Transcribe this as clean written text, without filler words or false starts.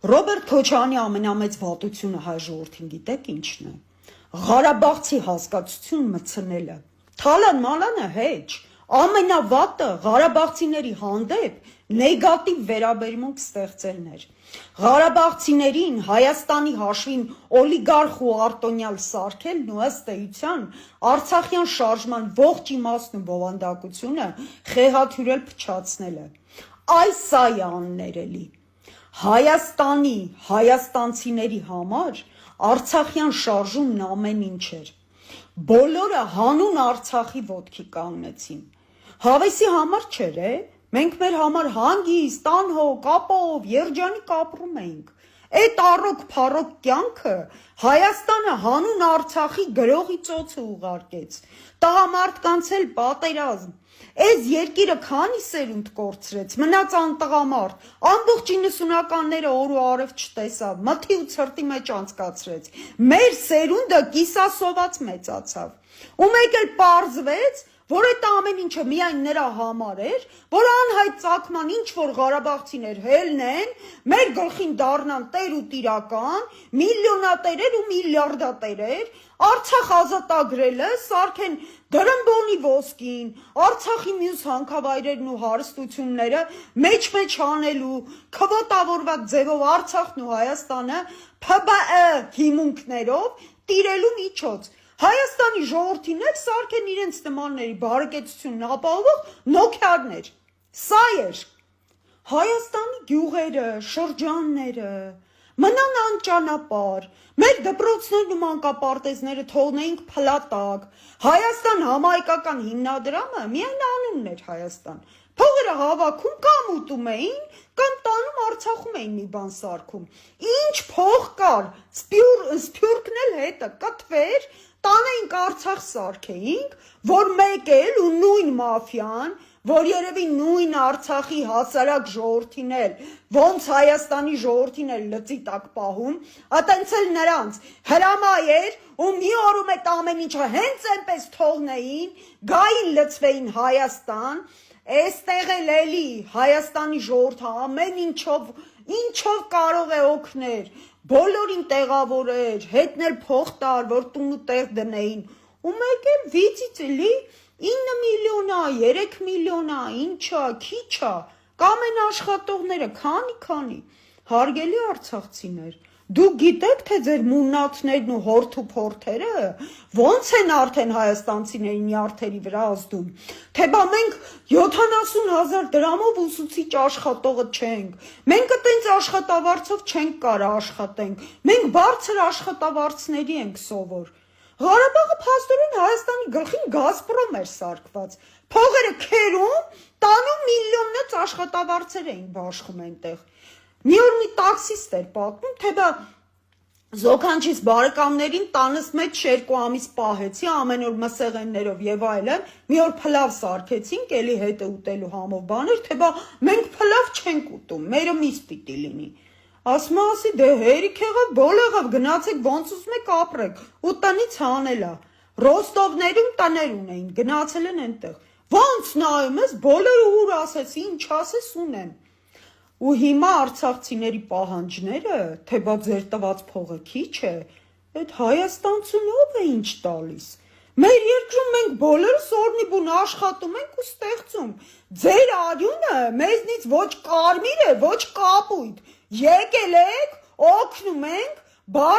Ռոբերտ Քոչարյանի ամենամեծ վատությունը հայ ժողովրդին գիտեք ինչն է։ Ղարաբաղցի հասկացություն մտցնելը։ Թալան մալանը հեչ, ամենավատը Ղարաբաղցիների հանդեպ նեգատիվ վերաբերմունք ստեղծելն էր։ Ղարաբաղցիներին Հայաստանի հաշվին օլիգարխ ու արտոնյալ սարքելն ու ըստ էության Արցախյան շարժման ողջ իմաստն ու բովանդակությունը խեղաթյուրել փչացնելը։ Այս սա է աններելի։ Հայաստանի, հայաստանցիների համար Արցախյան շարժումն ամեն ինչ էր։ Բոլորը հանուն Արցախի ոտքի կանգնեցին։ Հավեսի համար չէր, մենք մեր համար հանգիստ, անհոգ, ապահով, երջանիկ ապրում էինք։ Այդ առոք փառոք կյանքը Հայաստանը հանուն Արցախի գրողի ծոցը ուղարկեց։ Տղամարդկանց էլ պատերազմ։ Այս երկիրը քանի սերունդ կորցրեց, մնաց անտղամարդ, ամբողջ 90-ականները օր ու արև չտեսավ, մթի ու ցրտի մեջ անցկացրեց։ Մեր սերունդը կիսասոված մեծացավ։ Ու մեկ էլ պարզվեց, որ այդ ամեն ինչը միայն նրա համար էր, որ անհայտ ծագման ինչ-որ Ղարաբաղցիներ հելնեն, մեր գլխին դառնան տեր ու տիրական, միլիոնատերեր ու միլիարդատերեր, Արցախ ազատագրելը սարքեն դրամբոնի ոսկին, Արցախի մյուս հանքավայրերն ու հարստությունները մեջ անելու, քվոտավորված ձևով Արցախն ու Հայաստանը ՓԲԸ հիմունքներով տիրելու միջոց։ Հայաստանի ժողովրդին էլ սարքեն իրենց նմանների բարեկեցությունն ապահովող նոքիարներ։ Սա էր։ Հայաստանի գյուղերը, շրջանները մնան անճանապարհ, մեր դպրոցներն ու մանկապարտեզները թողնեինք փլատակ, Հայաստան համահայկական հիմնադրամը միայն անունն էր Հայաստան, փողերը հավաքում կամ ուտում էին, կամ տանում Արցախում էին մի բան սարքում, ինչ փող կար, սփյուռքն էլ հետը կտվեր, տանեինք Արցախ սարքեինք, որ մեկ էլ ու նույն մաֆիան, որ երևի նույն Արցախի հասարակ ժողովրդին էլ, ոնց Հայաստանի ժողովրդին էլ լծի տակ պահում, այտենց էլ նրանց հրամայեր ու մի օրում այդ ամեն ինչը հենց այնպես թողնեին, գային լծվեին Հայաստան, այստեղ էլ էլի Հայաստանի ժողովուրդը ամեն ինչով կարող է օգներ, բոլորին տեղավորեր, հետնել փող տար, որ տուն ու տեղ դնեին, ու մեկ էլ վիճից էլի 9 միլիոն է, 3 միլիոն է, ինչա, քիչ է, կամեն աշխատողները, քանի, հարգելի արցախցիներ, դուք գիտեք, թե ձեր մուննաթներն ու հորթ ու փորթերը ոնց են արդեն հայաստանցիների նյարդերի վրա ազդում, թե բա մենք 70,000 դրամով ուսուցիչ աշխատողը չենք, մենք այտենց աշխատավարձով չենք կարա աշխատենք, մենք բարձր աշխատավարձների ենք սովոր։ Ղարաբաղը փաստորեն Հայաստանի գլխին Գազպրոմ էր սարքված, փողերը քերում, տանում միլիոննոց աշխատավարձեր էին բաշխում այնտեղ։ Մի օր մի տաքսիստ էր պատմում, թե բա զոքանչից բարեկամներին տանս մեջ 2 ամիս պահեցի, ամեն օր մսեղեններով եւ այլն, մի օր փլավ սարքեցինք, էլի հետը ուտելու համով բաներ, թե բա մենք փլավ չենք ուտում, մերը միս պիտի լինի։ Ասում ասի, դե հերիք եղավ, բոլեղավ, գնացեք ոնց ուզում եք ապրեք, ու տնից հանելա, Ռոստովներում տներ ունեին, գնացել են այնտեղ, ոնց նայում ես, բոլորը ուր ասես, ինչ ասես ունեմ, ու հիմա արցախցիների պահանջները, թե բա ձեր տված փողը քիչ է, այդ հայաստանցուն ով է ինչ տալիս, մեր երկրում մենք բոլորս օրնիբուն աշխատում ենք ու ստեղծում, ձեր արյունը մեզնից ոչ կարմիր է, ոչ կապույտ, եկել եք, օգնում ենք, բարի